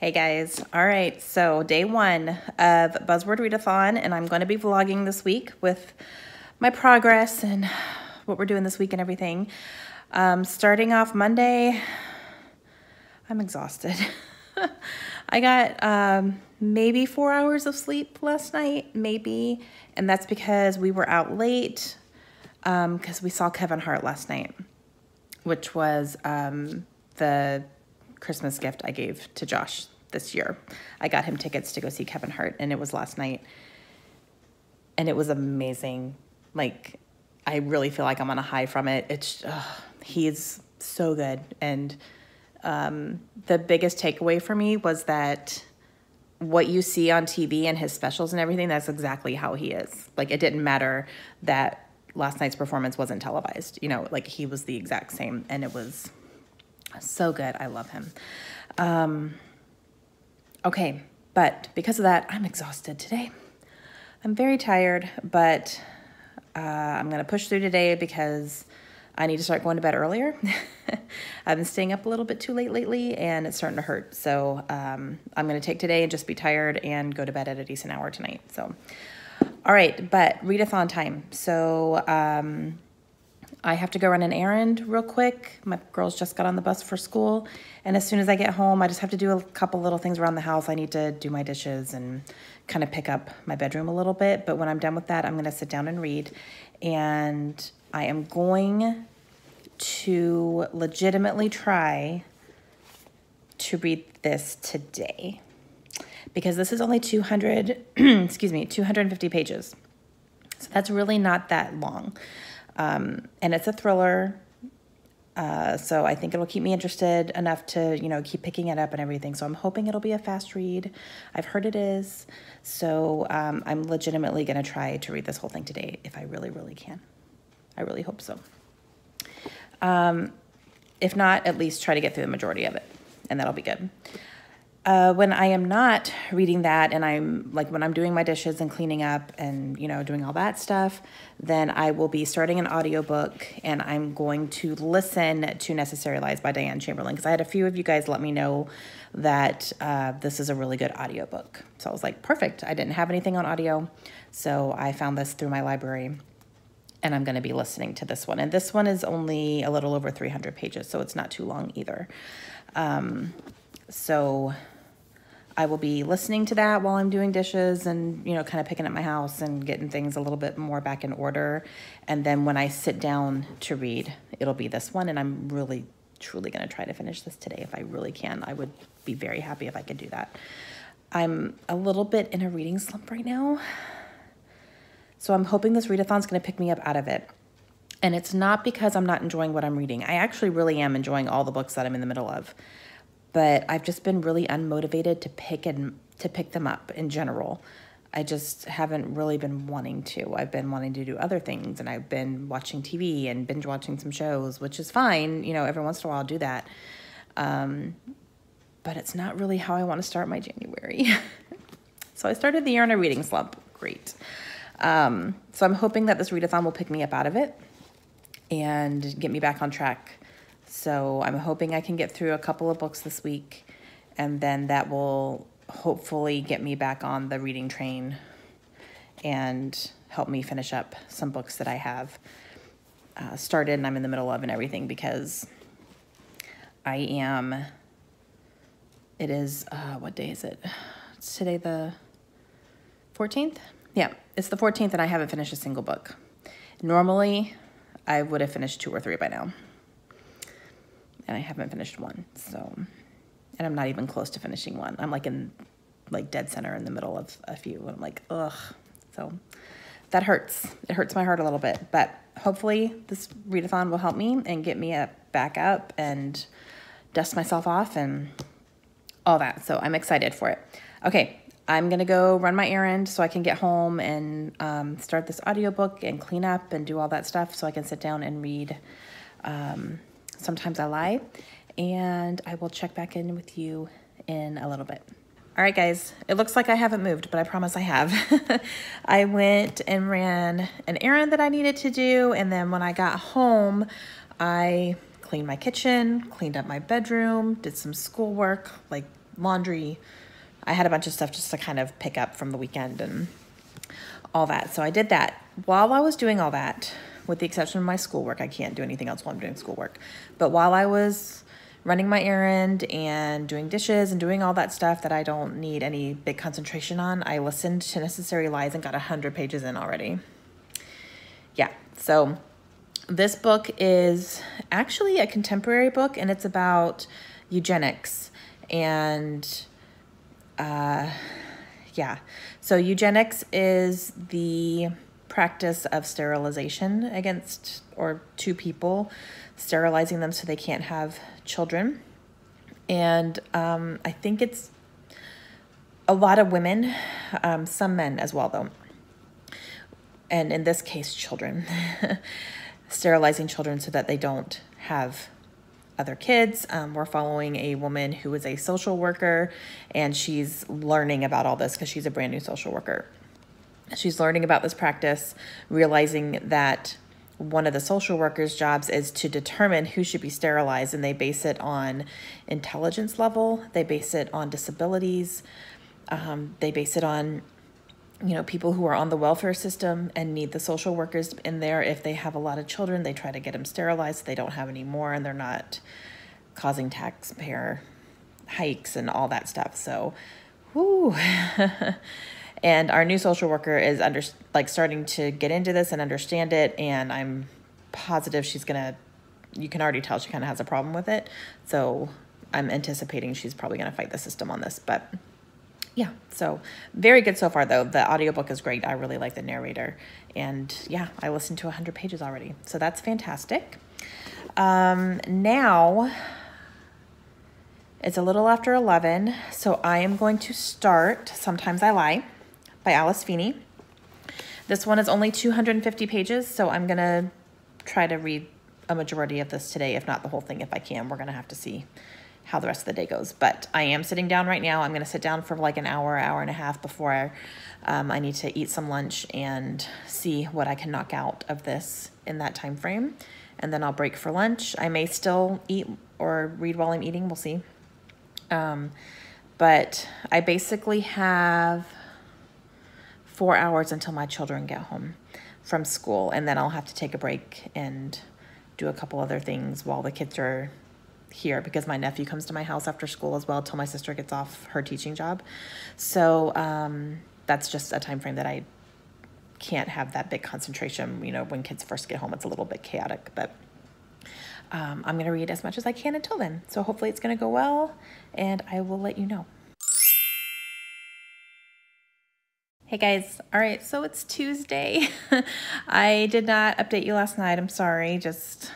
Hey guys. All right, so day one of Buzzword Readathon, and I'm going to be vlogging this week with my progress and what we're doing this week and everything. Starting off Monday, I'm exhausted. I got maybe 4 hours of sleep last night, maybe, and that's because we were out late because we saw Kevin Hart last night, which was the Christmas gift I gave to Josh this year. I got him tickets to go see Kevin Hart, and it was last night, and it was amazing. Like, I really feel like I'm on a high from it. It's he's so good, and the biggest takeaway for me was that what you see on TV and his specials and everything, that's exactly how he is. Like, it didn't matter that last night's performance wasn't televised, you know, like he was the exact same, and it was so good. I love him. Okay, but because of that, I'm exhausted today. I'm very tired, but I'm going to push through today because I need to start going to bed earlier. I've been staying up a little bit too late lately, and it's starting to hurt. So I'm going to take today and just be tired and go to bed at a decent hour tonight. So, all right, but readathon time. So I have to go run an errand real quick. My girls just got on the bus for school, and as soon as I get home, I just have to do a couple little things around the house. I need to do my dishes and kind of pick up my bedroom a little bit, but when I'm done with that, I'm going to sit down and read, and I am going to legitimately try to read this today because this is only 250 pages. So that's really not that long. And it's a thriller, so I think it'll keep me interested enough to, you know, keep picking it up and everything. So I'm hoping it'll be a fast read. I've heard it is. So I'm legitimately going to try to read this whole thing today if I really, really can. I really hope so. If not, at least try to get through the majority of it, and that'll be good. When I am not reading that, and I'm like when I'm doing my dishes and cleaning up and, you know, doing all that stuff, then I will be starting an audiobook, and I'm going to listen to Necessary Lies by Diane Chamberlain, because I had a few of you guys let me know that this is a really good audiobook. So I was like, perfect. I didn't have anything on audio, so I found this through my library, and I'm going to be listening to this one. And this one is only a little over 300 pages, so it's not too long either. So I will be listening to that while I'm doing dishes and, you know, kind of picking up my house and getting things a little bit more back in order. And then when I sit down to read, it'll be this one. And I'm really, truly going to try to finish this today if I really can. I would be very happy if I could do that. I'm a little bit in a reading slump right now, so I'm hoping this readathon is going to pick me up out of it. And it's not because I'm not enjoying what I'm reading. I actually really am enjoying all the books that I'm in the middle of. But I've just been really unmotivated to pick them up in general. I just haven't really been wanting to. I've been wanting to do other things, and I've been watching TV and binge watching some shows, which is fine. You know, every once in a while I'll do that. But it's not really how I want to start my January. So I started the year in a reading slump. Great. So I'm hoping that this readathon will pick me up out of it and get me back on track. So I'm hoping I can get through a couple of books this week, and then that will hopefully get me back on the reading train and help me finish up some books that I have started and I'm in the middle of and everything, because it is, what day is it? It's today the 14th? Yeah, it's the 14th, and I haven't finished a single book. Normally, I would have finished 2 or 3 by now. And I haven't finished one, so, and I'm not even close to finishing one. I'm like in, like, dead center in the middle of a few, and I'm like, ugh. So that hurts. It hurts my heart a little bit, but hopefully this readathon will help me and get me back up and dust myself off and all that. So I'm excited for it. Okay, I'm gonna go run my errand so I can get home and start this audiobook and clean up and do all that stuff so I can sit down and read. Sometimes I lie, and I will check back in with you in a little bit. All right, guys, it looks like I haven't moved, but I promise I have. I went and ran an errand that I needed to do, and then when I got home, I cleaned my kitchen, cleaned up my bedroom, did some schoolwork, like laundry. I had a bunch of stuff just to kind of pick up from the weekend and all that. So I did that. While I was doing all that, with the exception of my schoolwork, I can't do anything else while I'm doing schoolwork. But while I was running my errand and doing dishes and doing all that stuff that I don't need any big concentration on, I listened to Necessary Lies and got 100 pages in already. Yeah, so this book is actually a contemporary book, and it's about eugenics. And yeah, so eugenics is the practice of sterilization against or to people, sterilizing them so they can't have children. And I think it's a lot of women, some men as well though, and in this case children, sterilizing children so that they don't have other kids. We're following a woman who is a social worker, and she's learning about all this because she's a brand new social worker. She's learning about this practice, realizing that one of the social workers' jobs is to determine who should be sterilized, and they base it on intelligence level. They base it on disabilities. They base it on, people who are on the welfare system and need the social workers in there. If they have a lot of children, they try to get them sterilized so they don't have any more and they're not causing taxpayer hikes and all that stuff. So, whoo. And our new social worker is starting to get into this and understand it. And I'm positive you can already tell she kind of has a problem with it. So I'm anticipating she's probably going to fight the system on this, but yeah, so very good so far though. The audiobook is great. I really like the narrator, and yeah, I listened to 100 pages already. So that's fantastic. Now it's a little after 11. So I am going to start Sometimes I Lie by Alice Feeney. This one is only 250 pages. So I'm going to try to read a majority of this today, if not the whole thing, if I can. We're going to have to see how the rest of the day goes. But I am sitting down right now. I'm going to sit down for like an hour and a half before I need to eat some lunch and see what I can knock out of this in that time frame. And then I'll break for lunch. I may still eat or read while I'm eating. We'll see. But I basically have 4 hours until my children get home from school. And then I'll have to take a break and do a couple other things while the kids are here, because my nephew comes to my house after school as well till my sister gets off her teaching job. So that's just a time frame that I can't have that big concentration. When kids first get home, it's a little bit chaotic, but I'm going to read as much as I can until then. So hopefully it's going to go well, and I will let you know. Hey guys. All right. So it's Tuesday. I did not update you last night. I'm sorry. Just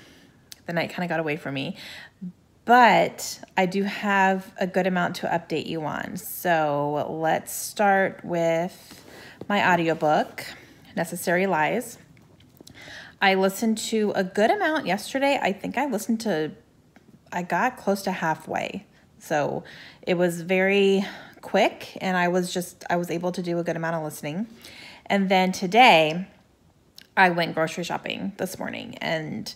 the night kind of got away from me. But I do have a good amount to update you on. So let's start with my audiobook, Necessary Lies. I listened to a good amount yesterday. I think I got close to halfway. So it was very quick, and I was able to do a good amount of listening. And then today I went grocery shopping this morning, and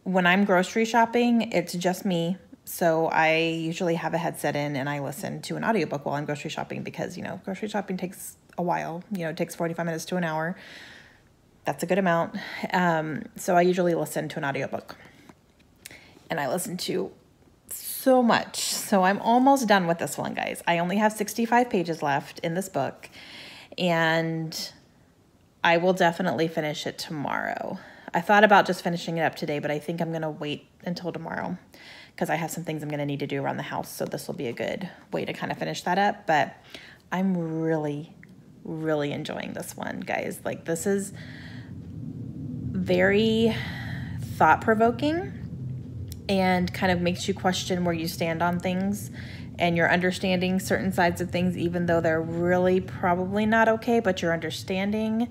when I'm grocery shopping, it's just me. So I usually have a headset in and I listen to an audiobook while I'm grocery shopping because, grocery shopping takes a while. It takes 45 minutes to an hour. That's a good amount. So I usually listen to an audiobook. And I listen to so much. So I'm almost done with this one, guys. I only have 65 pages left in this book, and I will definitely finish it tomorrow. I thought about just finishing it up today, but I think I'm going to wait until tomorrow because I have some things I'm going to need to do around the house. So this will be a good way to kind of finish that up. But I'm really, really enjoying this one, guys. Like, this is very thought-provoking and kind of makes you question where you stand on things, and you're understanding certain sides of things, even though they're really probably not okay, but you're understanding.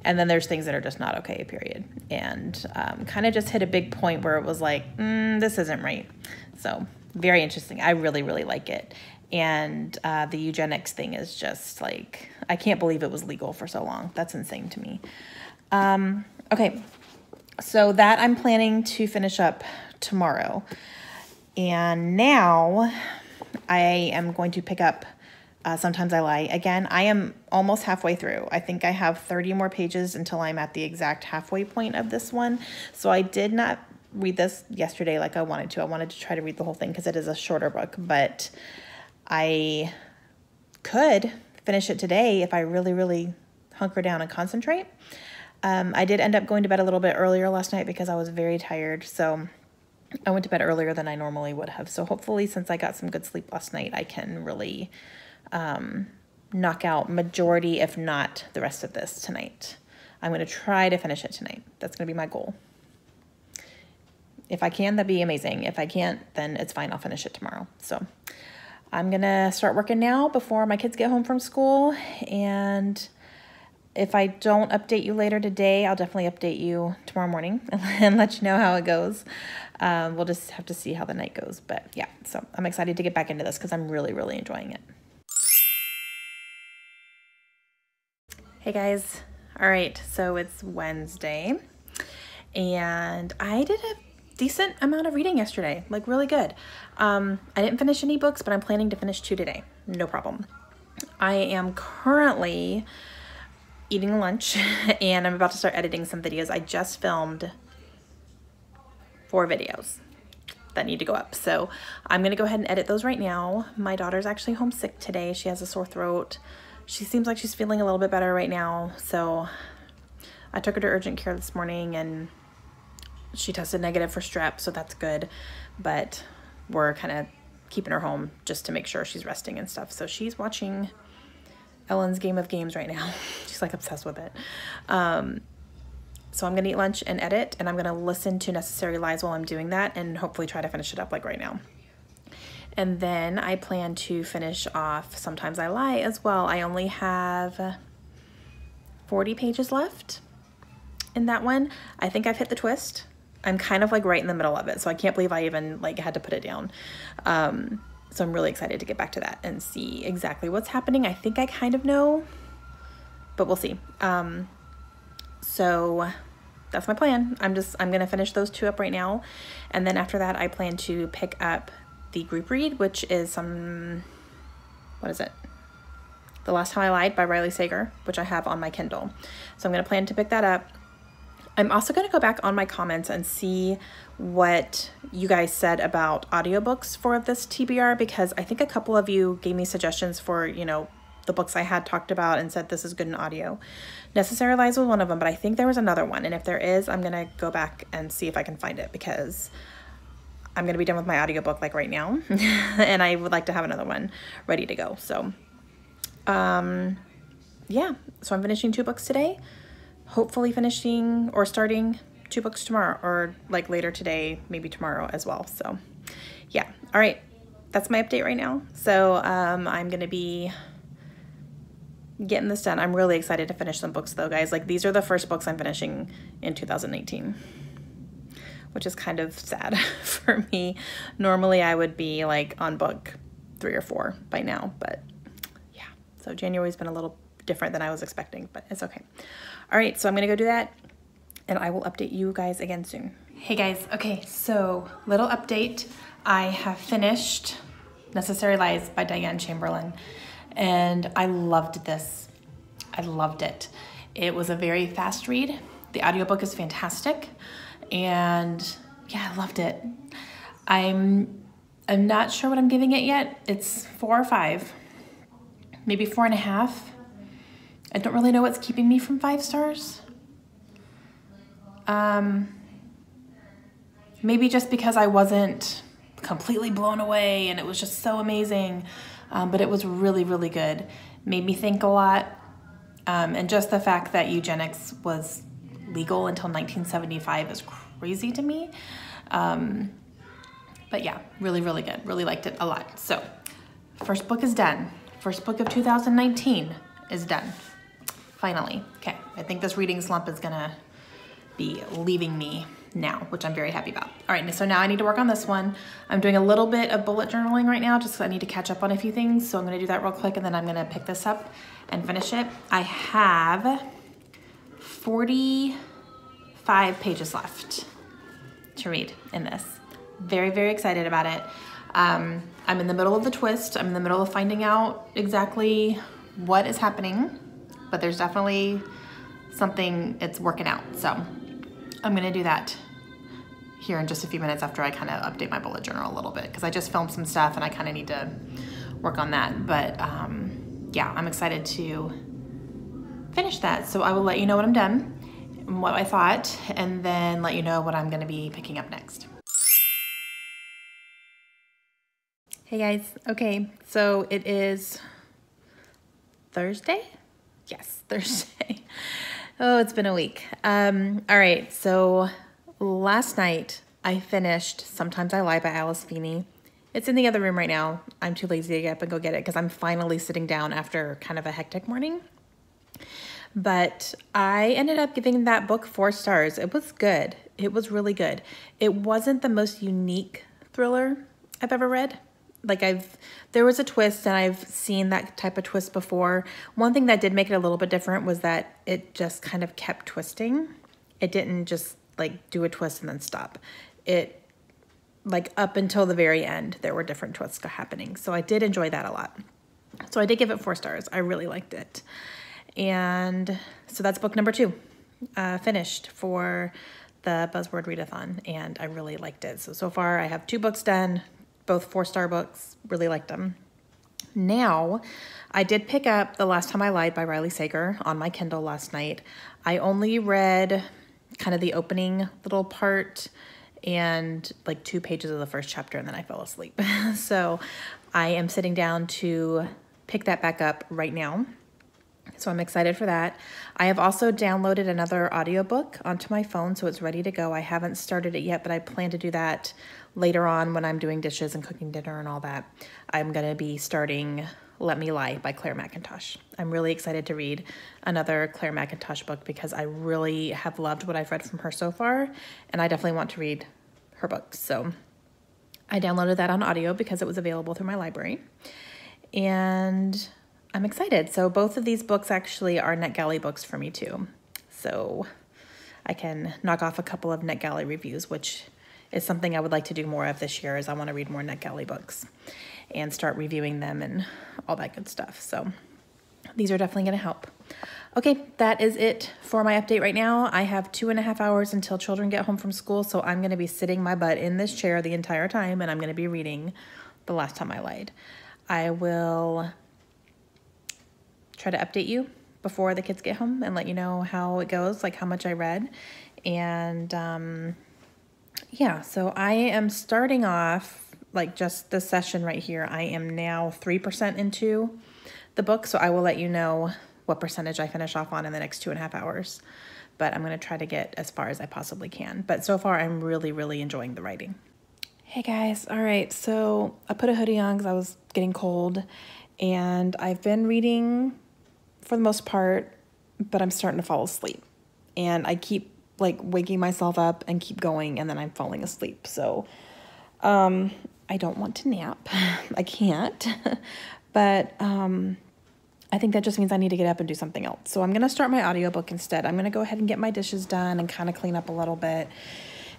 And then there's things that are just not okay, period. And kind of just hit a big point where it was like, this isn't right. So very interesting. I really, really like it. And the eugenics thing is just like, I can't believe it was legal for so long. That's insane to me. Okay, so that I'm planning to finish up tomorrow. And now I am going to pick up Sometimes I Lie again. I am almost halfway through. I think I have 30 more pages until I'm at the exact halfway point of this one. So I did not read this yesterday like I wanted to. I wanted to try to read the whole thing because it is a shorter book, but I could finish it today if I really, really hunker down and concentrate. I did end up going to bed a little bit earlier last night because I was very tired. So I went to bed earlier than I normally would have. So hopefully, since I got some good sleep last night, I can really knock out majority, if not the rest of this tonight. I'm going to try to finish it tonight. That's going to be my goal. If I can, that'd be amazing. If I can't, then it's fine. I'll finish it tomorrow. So I'm going to start working now before my kids get home from school. And if I don't update you later today, I'll definitely update you tomorrow morning and let you know how it goes. We'll just have to see how the night goes. But yeah, so I'm excited to get back into this because I'm really, really enjoying it. Hey guys. All right, so it's Wednesday and I did a decent amount of reading yesterday, like really good. I didn't finish any books, but I'm planning to finish 2 today. No problem. I am currently eating lunch and I'm about to start editing some videos. I just filmed 4 videos that need to go up. So I'm gonna go ahead and edit those right now. My daughter's actually homesick today. She has a sore throat. She seems like she's feeling a little bit better right now. So I took her to urgent care this morning and she tested negative for strep, so that's good. But we're kind of keeping her home just to make sure she's resting and stuff. So she's watching Ellen's Game of Games right now. She's like obsessed with it. So I'm gonna eat lunch and edit, and I'm gonna listen to Necessary Lies while I'm doing that and hopefully try to finish it up like right now. And then I plan to finish off Sometimes I Lie as well. I only have 40 pages left in that one. I think I've hit the twist. I'm kind of like right in the middle of it, so I can't believe I even like had to put it down. So I'm really excited to get back to that and see exactly what's happening. I think I kind of know, but we'll see. So that's my plan. I'm gonna finish those 2 up right now. And then after that, I plan to pick up the group read, which is what is it? The Last Time I Lied by Riley Sager, which I have on my Kindle. So I'm gonna plan to pick that up. I'm also going to go back on my comments and see what you guys said about audiobooks for this TBR, because I think a couple of you gave me suggestions for, you know, the books I had talked about and said this is good in audio. Necessary Lies was one of them, but I think there was another one. And if there is, I'm going to go back and see if I can find it because I'm going to be done with my audiobook like right now. And I would like to have another one ready to go. So, yeah, so I'm finishing 2 books today. Hopefully finishing or starting 2 books tomorrow, or like later today, maybe tomorrow as well. So yeah. All right. That's my update right now. So I'm going to be getting this done. I'm really excited to finish some books though, guys. Like these are the first books I'm finishing in 2018, which is kind of sad for me. Normally I would be like on book 3 or 4 by now, but yeah. So January's been a little different than I was expecting, but it's okay. All right, so I'm gonna go do that and I will update you guys again soon. Hey guys, okay, so little update. I have finished Necessary Lies by Diane Chamberlain and I loved this. I loved it. It was a very fast read. The audiobook is fantastic and yeah, I loved it. I'm not sure what I'm giving it yet. It's 4 or 5, maybe 4.5. I don't really know what's keeping me from 5 stars. Maybe just because I wasn't completely blown away and it was just so amazing, but it was really, really good. Made me think a lot, and just the fact that eugenics was legal until 1975 is crazy to me. But yeah, really, really good. Really liked it a lot. So, first book is done. First book of 2019 is done. Finally. Okay, I think this reading slump is gonna be leaving me now, which I'm very happy about. All right, so now I need to work on this one. I'm doing a little bit of bullet journaling right now just because I need to catch up on a few things. So I'm gonna do that real quick and then I'm gonna pick this up and finish it. I have 45 pages left to read in this. Very, very excited about it. I'm in the middle of the twist. I'm in the middle of finding out exactly what is happening, but there's definitely something, it's working out. So I'm gonna do that here in just a few minutes after I kind of update my bullet journal a little bit, because I just filmed some stuff and I kind of need to work on that. But yeah, I'm excited to finish that. So I will let you know when I'm done and what I thought, and then let you know what I'm gonna be picking up next. Hey guys, okay, so it is Thursday? Yes, Thursday. Oh, it's been a week. All right, so last night I finished Sometimes I Lie by Alice Feeney. It's in the other room right now. I'm too lazy to get up and go get it because I'm finally sitting down after kind of a hectic morning. But I ended up giving that book 4 stars. It was good. It was really good. It wasn't the most unique thriller I've ever read. Like there was a twist, and I've seen that type of twist before. One thing that did make it a little bit different was that it just kind of kept twisting. It didn't just like do a twist and then stop. It, like, up until the very end, there were different twists happening. So I did enjoy that a lot. So I did give it 4 stars. I really liked it. And so that's book number 2, finished for the Buzzword Readathon, and I really liked it. So far I have 2 books done, both 4-star books, really liked them. Now, I did pick up The Last Time I Lied by Riley Sager on my Kindle last night. I only read kind of the opening little part and like 2 pages of the first chapter, and then I fell asleep. So I am sitting down to pick that back up right now. So I'm excited for that. I have also downloaded another audiobook onto my phone, so it's ready to go. I haven't started it yet, but I plan to do that later on when I'm doing dishes and cooking dinner and all that. I'm going to be starting Let Me Lie by Claire McIntosh. I'm really excited to read another Claire McIntosh book because I really have loved what I've read from her so far, and I definitely want to read her books. So I downloaded that on audio because it was available through my library, and I'm excited. So both of these books actually are NetGalley books for me too. So I can knock off a couple of NetGalley reviews, which is something I would like to do more of this year, is I want to read more NetGalley books and start reviewing them and all that good stuff. So these are definitely going to help. Okay, that is it for my update right now. I have 2.5 hours until children get home from school, so I'm going to be sitting my butt in this chair the entire time, and I'm going to be reading The Last Time I Lied. I will try to update you before the kids get home and let you know how it goes, like how much I read. And yeah, so I am starting off, like just this session right here, I am now 3% into the book, so I will let you know what percentage I finish off on in the next 2.5 hours. But I'm going to try to get as far as I possibly can. But so far, I'm really, really enjoying the writing. Hey guys, all right, so I put a hoodie on because I was getting cold, and I've been reading for the most part, but I'm starting to fall asleep. And I keep like waking myself up and keep going, and then I'm falling asleep. So I don't want to nap. I can't. But I think that just means I need to get up and do something else. So I'm going to start my audiobook instead. I'm going to go ahead and get my dishes done and kind of clean up a little bit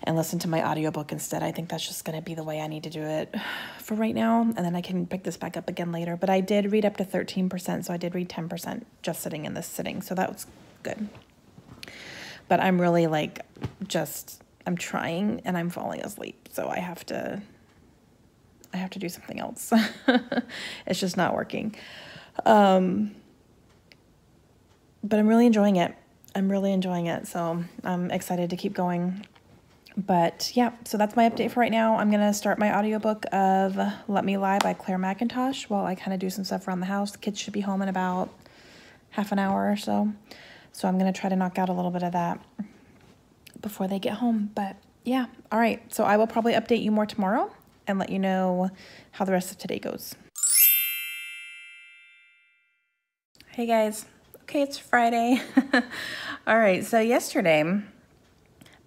and listen to my audiobook instead. I think that's just going to be the way I need to do it for right now. And then I can pick this back up again later. But I did read up to 13%, so I did read 10% just sitting in this sitting. So that was good. But I'm really like I'm trying and I'm falling asleep. So I have to do something else. It's just not working. But I'm really enjoying it. So I'm excited to keep going. But yeah, so that's my update for right now. I'm going to start my audiobook of Let Me Lie by Claire McIntosh while I kind of do some stuff around the house. The kids should be home in about half an hour or so. So I'm going to try to knock out a little bit of that before they get home. But yeah, all right. So I will probably update you more tomorrow and let you know how the rest of today goes. Hey guys. Okay, it's Friday. All right, so yesterday,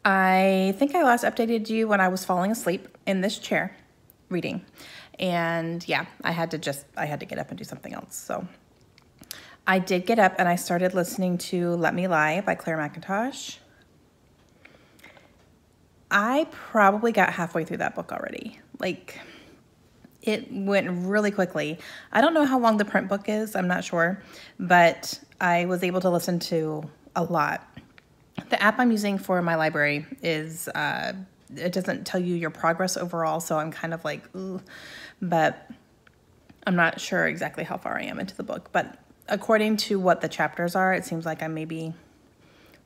I think I last updated you when I was falling asleep in this chair reading. And yeah, I had to get up and do something else. So I did get up and I started listening to Let Me Lie by Claire McIntosh. I probably got halfway through that book already. Like, It went really quickly. I don't know how long the print book is, I'm not sure, but I was able to listen to a lot. The app I'm using for my library is, it doesn't tell you your progress overall, so I'm kind of like, ooh, but I'm not sure exactly how far I am into the book. But according to what the chapters are, it seems like I'm maybe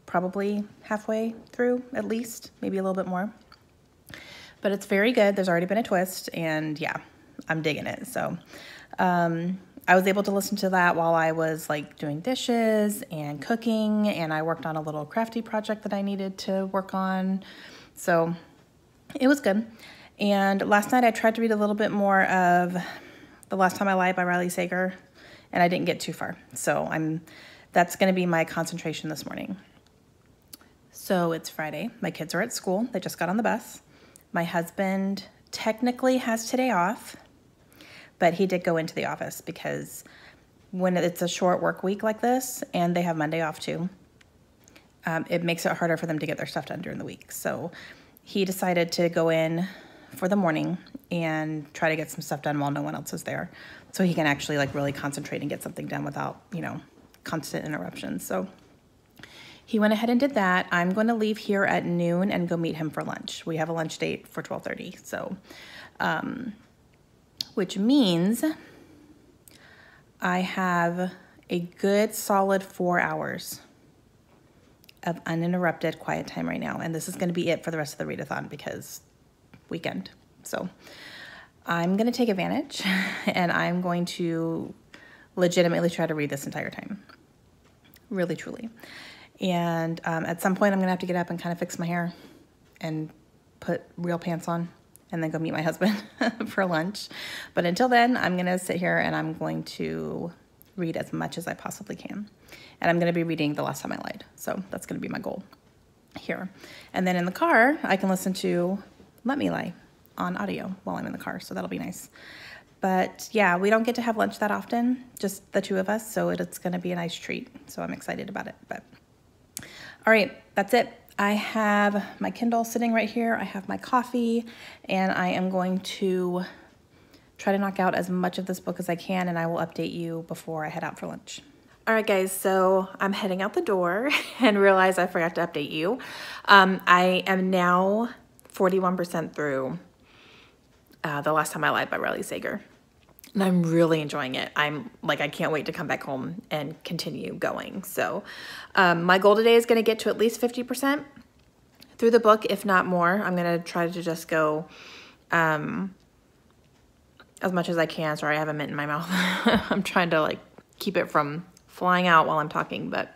probably halfway through at least, maybe a little bit more. But it's very good. There's already been a twist, and yeah, I'm digging it. So I was able to listen to that while I was like doing dishes and cooking, and I worked on a little crafty project that I needed to work on. So it was good. And last night I tried to read a little bit more of The Last Time I Lied by Riley Sager, and I didn't get too far. So that's going to be my concentration this morning. So it's Friday. My kids are at school. They just got on the bus. My husband technically has today off, but he did go into the office because when it's a short work week like this and they have Monday off too, it makes it harder for them to get their stuff done during the week. So he decided to go in for the morning and try to get some stuff done while no one else is there, so he can actually like really concentrate and get something done without, constant interruptions. So he went ahead and did that. I'm going to leave here at noon and go meet him for lunch. We have a lunch date for 12:30. So, which means I have a good solid 4 hours of uninterrupted quiet time right now. And this is going to be it for the rest of the readathon because weekend. So I'm going to take advantage and I'm going to legitimately try to read this entire time. Really, truly. And at some point I'm going to have to get up and kind of fix my hair and put real pants on and then go meet my husband for lunch. But until then, I'm going to sit here and I'm going to read as much as I possibly can. And I'm going to be reading The Last Time I Lied. So that's going to be my goal here. And then in the car, I can listen to Let Me Lie on audio while I'm in the car. So that'll be nice. But yeah, we don't get to have lunch that often, just the two of us. So it's going to be a nice treat. So I'm excited about it. But all right, that's it. I have my Kindle sitting right here. I have my coffee, and I am going to try to knock out as much of this book as I can, and I will update you before I head out for lunch. All right, guys, so I'm heading out the door and realize I forgot to update you. I am now 41% through The Last Time I Lied by Riley Sager. And I'm really enjoying it. I can't wait to come back home and continue going. So my goal today is going to get to at least 50% through the book, if not more. I'm going to try to just go as much as I can. Sorry, I have a mint in my mouth. I'm trying to keep it from flying out while I'm talking, but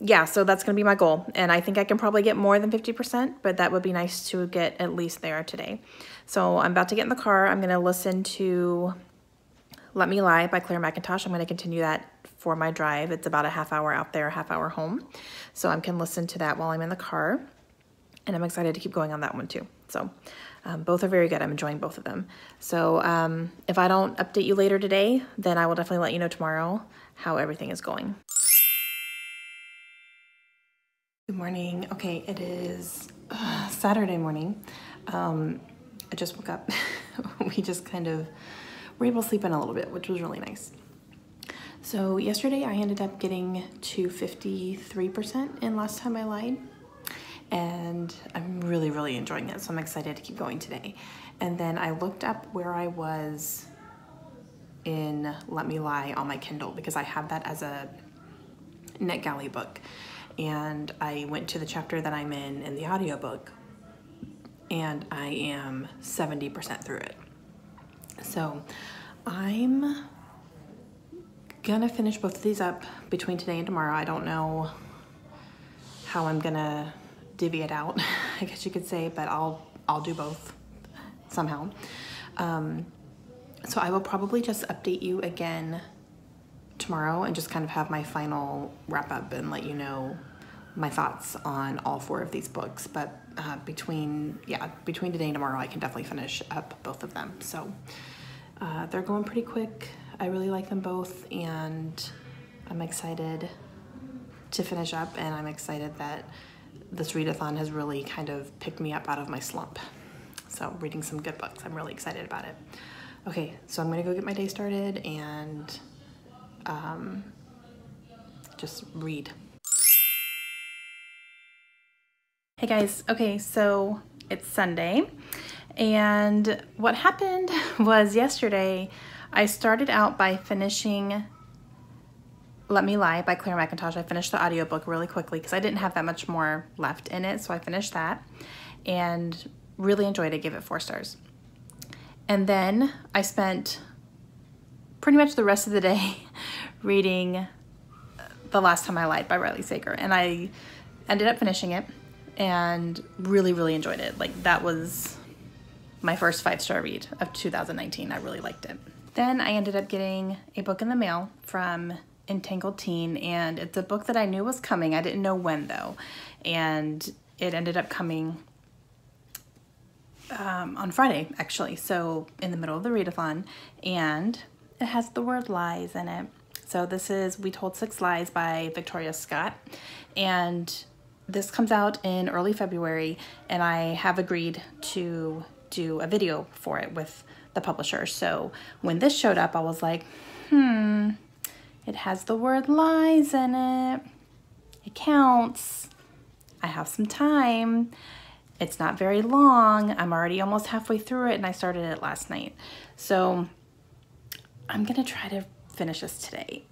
yeah, so that's going to be my goal. And I think I can probably get more than 50%, but that would be nice to get at least there today. So I'm about to get in the car. I'm going to listen to Let Me Lie by Claire McIntosh. I'm going to continue that for my drive. It's about a half hour out there, a half hour home. So I can listen to that while I'm in the car. And I'm excited to keep going on that one too. So both are very good. I'm enjoying both of them. So if I don't update you later today, then I will definitely let you know tomorrow how everything is going. Good morning. Okay, it is Saturday morning. I just woke up. We just were able to sleep in a little bit, which was really nice. So yesterday I ended up getting to 53% in Last Time I Lied. And I'm really, really enjoying it. So I'm excited to keep going today. And then I looked up where I was in Let Me Lie on my Kindle because I have that as a NetGalley book. And I went to the chapter that I'm in the audiobook, and I am 70% through it. So I'm gonna finish both of these up between today and tomorrow. I don't know how I'm gonna divvy it out, I guess you could say, but I'll do both somehow. So I will probably just update you again tomorrow and just kind of have my final wrap up and let you know my thoughts on all 4 of these books. But between today and tomorrow, I can definitely finish up both of them. So they're going pretty quick. I really like them both, and I'm excited to finish up, and I'm excited that this readathon has really kind of picked me up out of my slump. So reading some good books. I'm really excited about it. Okay, so I'm gonna go get my day started and just read. Hey guys, okay, so it's Sunday, and what happened was yesterday I started out by finishing Let Me Lie by Claire McIntosh. I finished the audiobook really quickly because I didn't have that much more left in it, so I finished that and really enjoyed it, gave it 4 stars. And then I spent pretty much the rest of the day reading The Last Time I Lied by Riley Sager, and I ended up finishing it and really enjoyed it. Like, that was my first 5-star read of 2019. I really liked it. Then I ended up getting a book in the mail from Entangled Teen, and it's a book that I knew was coming. I didn't know when though, and it ended up coming on Friday actually, so in the middle of the readathon, and it has the word lies in it. So this is We Told 6 Lies by Victoria Scott, and this comes out in early February, and I have agreed to do a video for it with the publisher. So when this showed up, I was like, it has the word lies in it. It counts. I have some time. It's not very long. I'm already almost halfway through it, and I started it last night. So I'm gonna try to finish this today.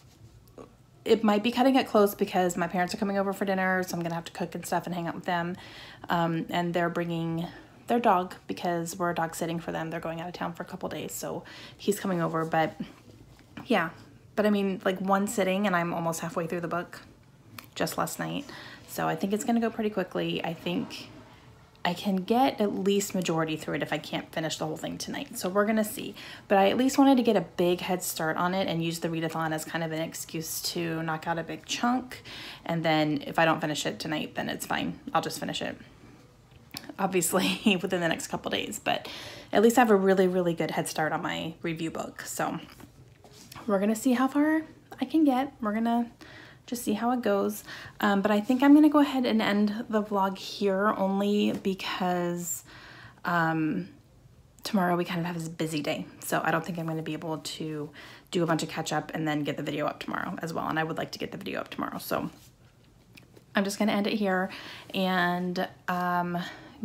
It might be cutting it close because my parents are coming over for dinner, so I'm gonna have to cook and stuff and hang out with them. And they're bringing their dog because we're dog sitting for them. They're going out of town for a couple days, so he's coming over. But yeah, but I mean, like, one sitting and I'm almost halfway through the book just last night. So I think it's gonna go pretty quickly. I think I can get at least majority through it if I can't finish the whole thing tonight. So we're gonna see. But I at least wanted to get a big head start on it and use the readathon as kind of an excuse to knock out a big chunk. And then if I don't finish it tonight, then it's fine. I'll just finish it, obviously, within the next couple days. But at least I have a really good head start on my review book. So we're gonna see how far I can get. We're gonna just see how it goes. But I think I'm gonna go ahead and end the vlog here, only because tomorrow we kind of have this busy day. So I don't think I'm gonna be able to do a bunch of catch up and then get the video up tomorrow as well. And I would like to get the video up tomorrow. So I'm just gonna end it here and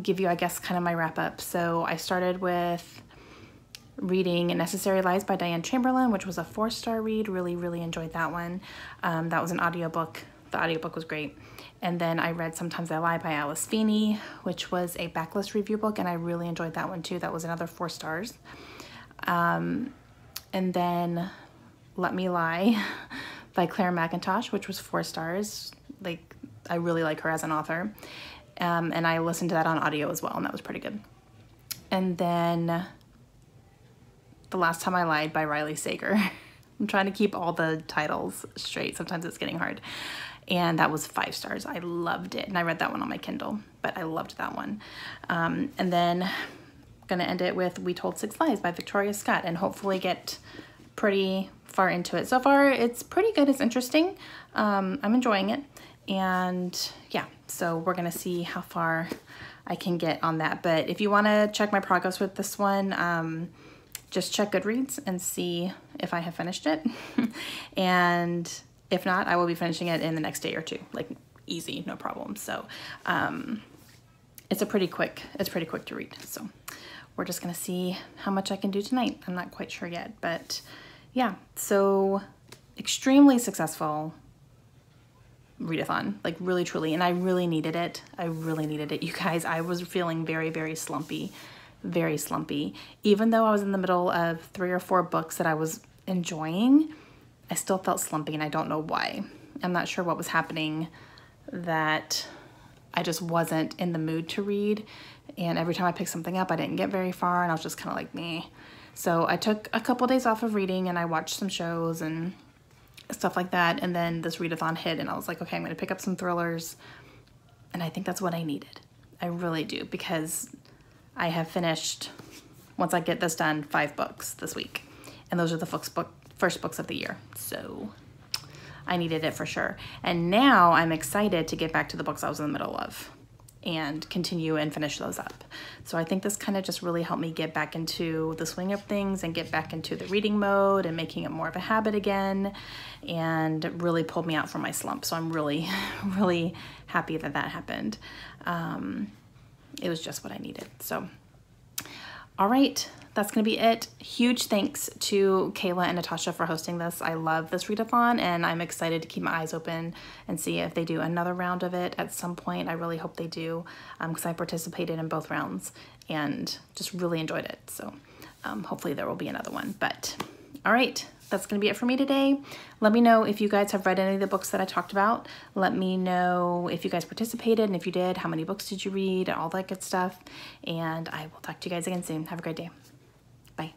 give you, I guess, kind of my wrap up. So I started with reading Necessary Lies by Diane Chamberlain, which was a 4-star read. Really enjoyed that one. That was an audiobook. The audiobook was great. And then I read Sometimes I Lie by Alice Feeney, which was a backlist review book, and I really enjoyed that one too. That was another 4 stars. And then Let Me Lie by Claire McIntosh, which was 4 stars. Like, I really like her as an author. And I listened to that on audio as well, and that was pretty good. And then The Last Time I Lied by Riley Sager. I'm trying to keep all the titles straight. Sometimes it's getting hard. And that was 5 stars. I loved it. And I read that one on my Kindle, but I loved that one. And then I'm gonna end it with We Told 6 Lies by Victoria Scott and hopefully get pretty far into it. So far, it's pretty good. It's interesting. I'm enjoying it. And yeah, so we're gonna see how far I can get on that. But if you wanna check my progress with this one, just check Goodreads and see if I have finished it. And if not, I will be finishing it in the next day or 2, like easy, no problem. So it's pretty quick to read. So we're just gonna see how much I can do tonight. I'm not quite sure yet, but yeah, so extremely successful readathon, like really truly, and I really needed it. You guys, I was feeling very slumpy. Very slumpy. Even though I was in the middle of 3 or 4 books that I was enjoying, I still felt slumpy, and I don't know why. I'm not sure what was happening, that I just wasn't in the mood to read, and every time I picked something up, I didn't get very far, and I was just kind of like, meh. So I took a couple days off of reading, and I watched some shows and stuff like that, and then this readathon hit, and I was like, okay, I'm gonna pick up some thrillers, and I think that's what I needed. I really do, because I have finished, once I get this done, 5 books this week. And those are the first books of the year. So I needed it for sure. And now I'm excited to get back to the books I was in the middle of. and continue and finish those up. So I think this kind of just really helped me get back into the swing of things and get back into the reading mode and making it more of a habit again, and really pulled me out from my slump. So I'm really, really happy that that happened. It was just what I needed. So, all right, that's gonna be it. Huge thanks to Kayla and Natasha for hosting this. I love this readathon, and I'm excited to keep my eyes open and see if they do another round of it at some point. I really hope they do, because I participated in both rounds and just really enjoyed it. So hopefully there will be another one. But all right, that's gonna be it for me today. Let me know if you guys have read any of the books that I talked about. Let me know if you guys participated, and if you did, how many books did you read, all that good stuff. And I will talk to you guys again soon. Have a great day. Bye.